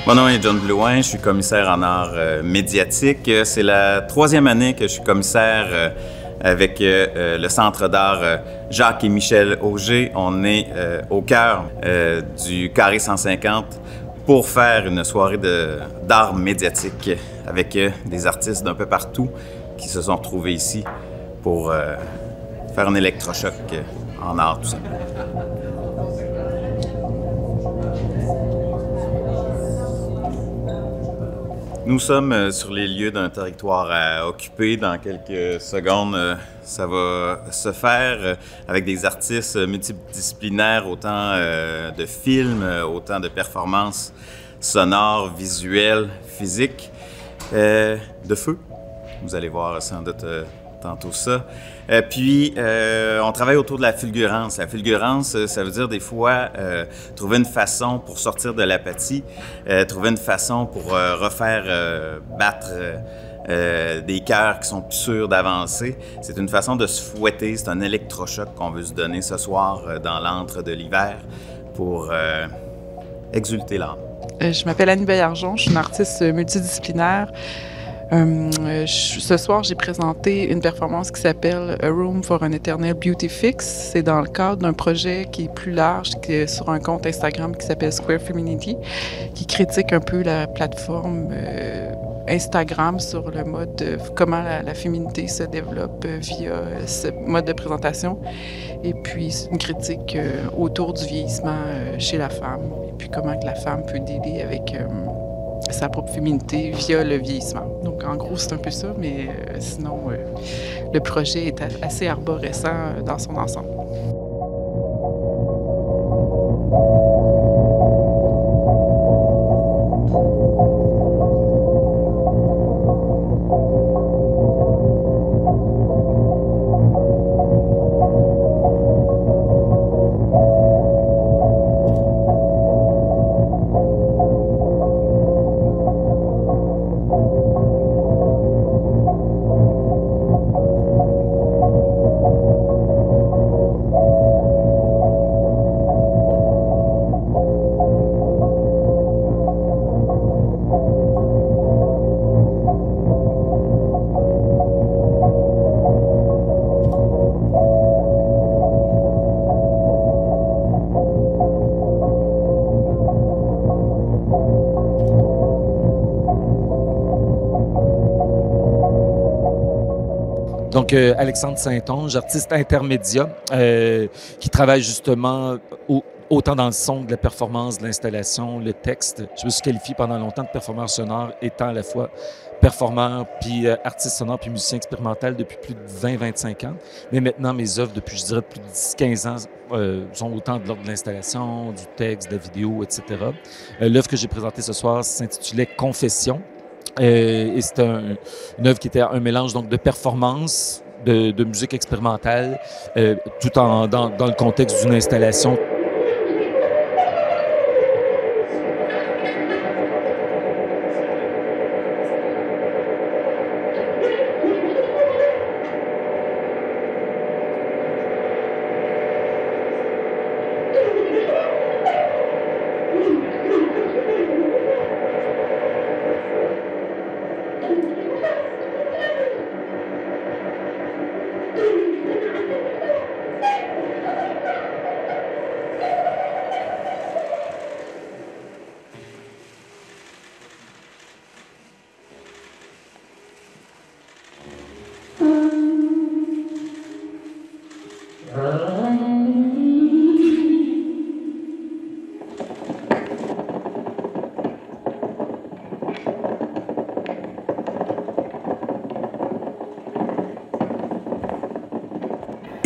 Mon nom est John Blouin, je suis commissaire en art médiatique. C'est la 3e année que je suis commissaire avec le Centre d'art Jacques et Michel Auger. On est au cœur du Carré 150 pour faire une soirée d'art médiatique avec des artistes d'un peu partout qui se sont retrouvés ici pour faire un électrochoc en art, tout simplement. Nous sommes sur les lieux d'un territoire à occuper. Dans quelques secondes, ça va se faire avec des artistes multidisciplinaires, autant de films, autant de performances sonores, visuelles, physiques, de feu. Vous allez voir sans doute tantôt ça. Puis, on travaille autour de la fulgurance. La fulgurance, ça veut dire des fois trouver une façon pour sortir de l'apathie, trouver une façon pour refaire battre des cœurs qui sont plus sûrs d'avancer. C'est une façon de se fouetter, c'est un électrochoc qu'on veut se donner ce soir dans l'antre de l'hiver pour exulter l'âme. Je m'appelle Annie Baillargeon, je suis une artiste multidisciplinaire. Ce soir, j'ai présenté une performance qui s'appelle A Room for an Eternal Beauty Fix. C'est dans le cadre d'un projet qui est plus large, qui est sur un compte Instagram qui s'appelle Square Femininity, qui critique un peu la plateforme Instagram sur le mode comment la féminité se développe via ce mode de présentation. Et puis, c'est une critique autour du vieillissement chez la femme, et puis comment que la femme peut dealer avec sa propre féminité via le vieillissement. Donc, en gros, c'est un peu ça, mais sinon, le projet est assez arborescent dans son ensemble. Donc, Alexandre Saint-Onge, artiste intermédiaire, qui travaille justement autant dans le son, de la performance, de l'installation, le texte. Je me suis qualifié pendant longtemps de performeur sonore, étant à la fois performeur, puis artiste sonore, puis musicien expérimental depuis plus de 20-25 ans. Mais maintenant, mes œuvres, depuis, je dirais, plus de 10-15 ans, sont autant de l'ordre de l'installation, du texte, de la vidéo, etc. L'œuvre que j'ai présentée ce soir s'intitulait « Confession ». Et c'est une œuvre qui était un mélange donc de performance, de musique expérimentale, tout dans le contexte d'une installation.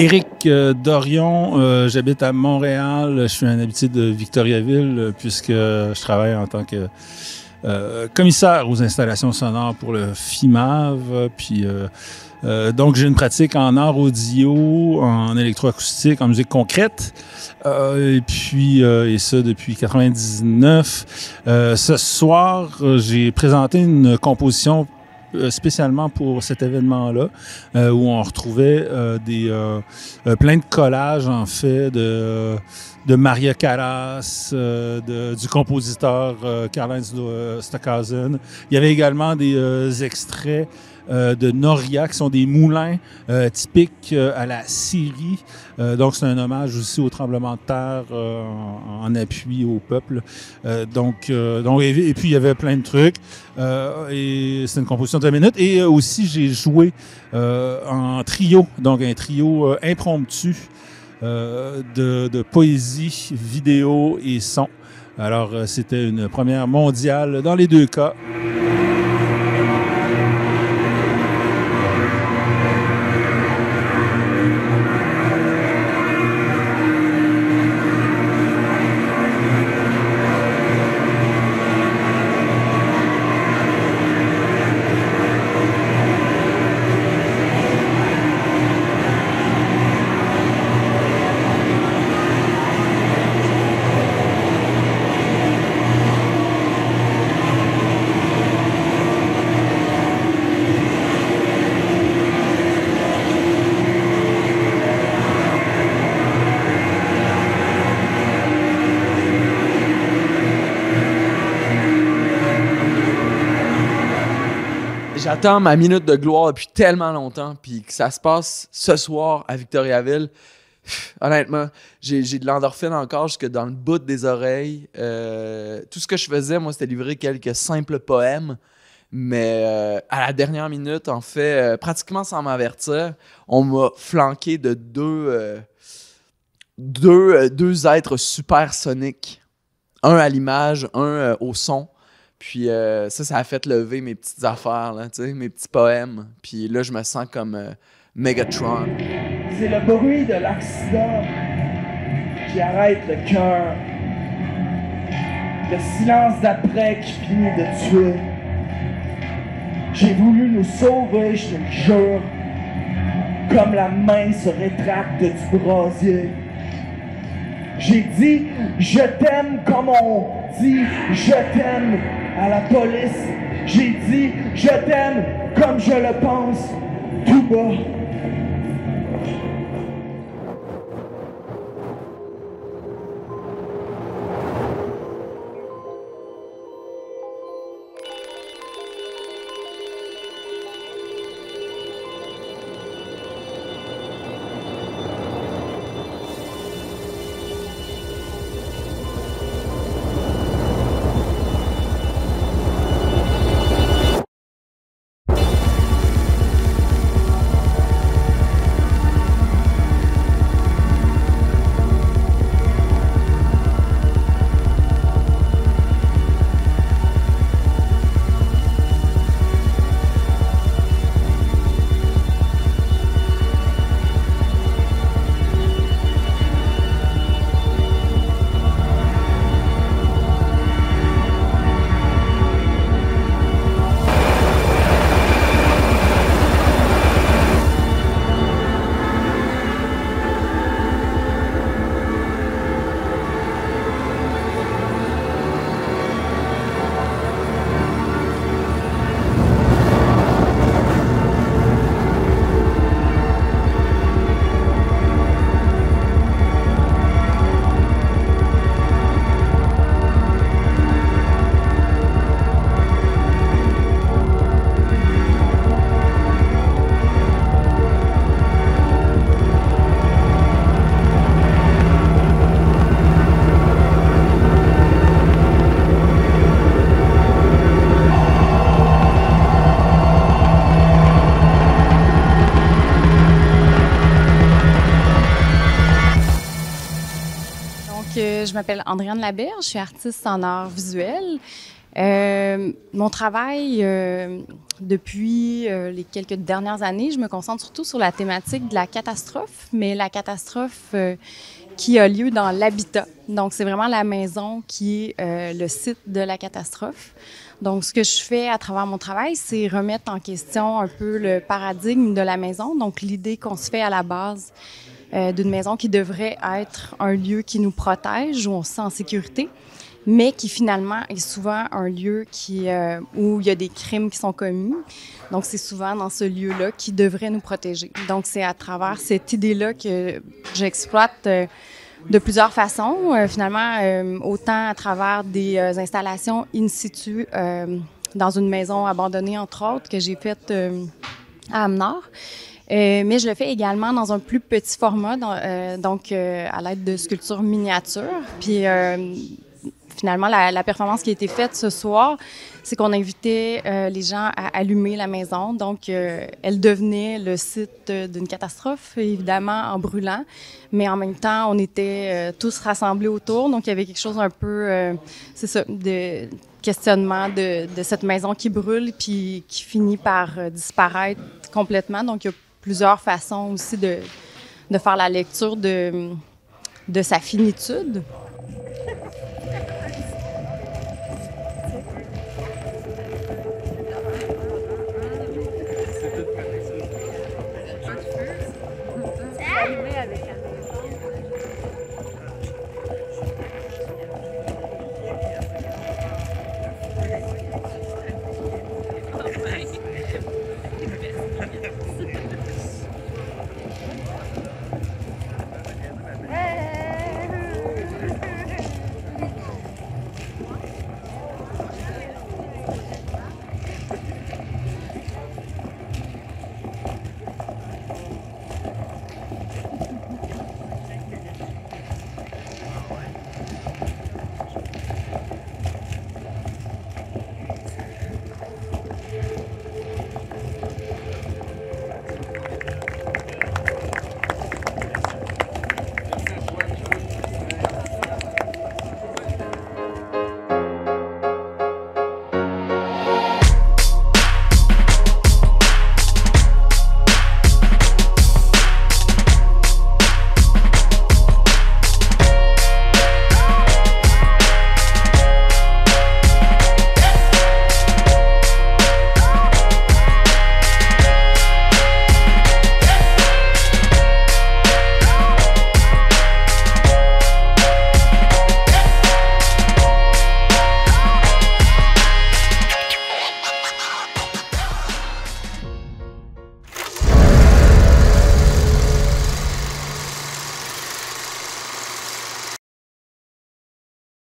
Éric Dorion, j'habite à Montréal, je suis un habitué de Victoriaville puisque je travaille en tant que commissaire aux installations sonores pour le FIMAV, puis donc j'ai une pratique en art audio, en électroacoustique, en musique concrète, et puis et ça depuis 99. Ce soir, j'ai présenté une composition spécialement pour cet événement-là, où on retrouvait plein de collages, en fait, de Maria Callas, du compositeur Karl-Heinz Stockhausen. Il y avait également des extraits de Noria, qui sont des moulins typiques à la Syrie. Donc, c'est un hommage aussi au tremblement de terre en appui au peuple. Et puis, il y avait plein de trucs. Et c'est une composition de 20 minutes. Et aussi, j'ai joué en trio, donc un trio impromptu de poésie, vidéo et son. Alors, c'était une première mondiale dans les deux cas. J'attends ma minute de gloire depuis tellement longtemps, puis que ça se passe ce soir à Victoriaville. Honnêtement, j'ai de l'endorphine encore jusque dans le bout des oreilles. Tout ce que je faisais, moi, c'était livrer quelques simples poèmes. Mais à la dernière minute, en fait, pratiquement sans m'avertir, on m'a flanqué de deux êtres supersoniques. Un à l'image, un au son. Puis ça a fait lever mes petites affaires, là, tu sais, mes petits poèmes. Puis là, je me sens comme Megatron. C'est le bruit de l'accident qui arrête le cœur. Le silence d'après qui finit de tuer. J'ai voulu nous sauver, je te le jure. Comme la main se rétracte du brasier. J'ai dit, je t'aime comme on dit, je t'aime à la police. J'ai dit, je t'aime comme je le pense, tout bas. Je m'appelle Andréane Laberge, je suis artiste en art visuel. Mon travail, depuis les quelques dernières années, je me concentre surtout sur la thématique de la catastrophe, mais la catastrophe qui a lieu dans l'habitat. Donc, c'est vraiment la maison qui est le site de la catastrophe. Donc, ce que je fais à travers mon travail, c'est remettre en question un peu le paradigme de la maison, donc l'idée qu'on se fait à la base d'une maison qui devrait être un lieu qui nous protège, où on se sent en sécurité. mais qui finalement est souvent un lieu où il y a des crimes qui sont commis. Donc, c'est souvent dans ce lieu-là qui devrait nous protéger. Donc, c'est à travers cette idée-là que j'exploite de plusieurs façons. Finalement, autant à travers des installations in situ dans une maison abandonnée, entre autres, que j'ai faite à Amenor. Mais je le fais également dans un plus petit format, donc à l'aide de sculptures miniatures. Puis finalement, la performance qui a été faite ce soir, c'est qu'on invitait les gens à allumer la maison. Donc, elle devenait le site d'une catastrophe, évidemment, en brûlant. Mais en même temps, on était tous rassemblés autour. Donc, il y avait quelque chose un peu, c'est ça, de questionnement de cette maison qui brûle puis qui finit par disparaître complètement. Donc, il y a plusieurs façons aussi de faire la lecture de sa finitude.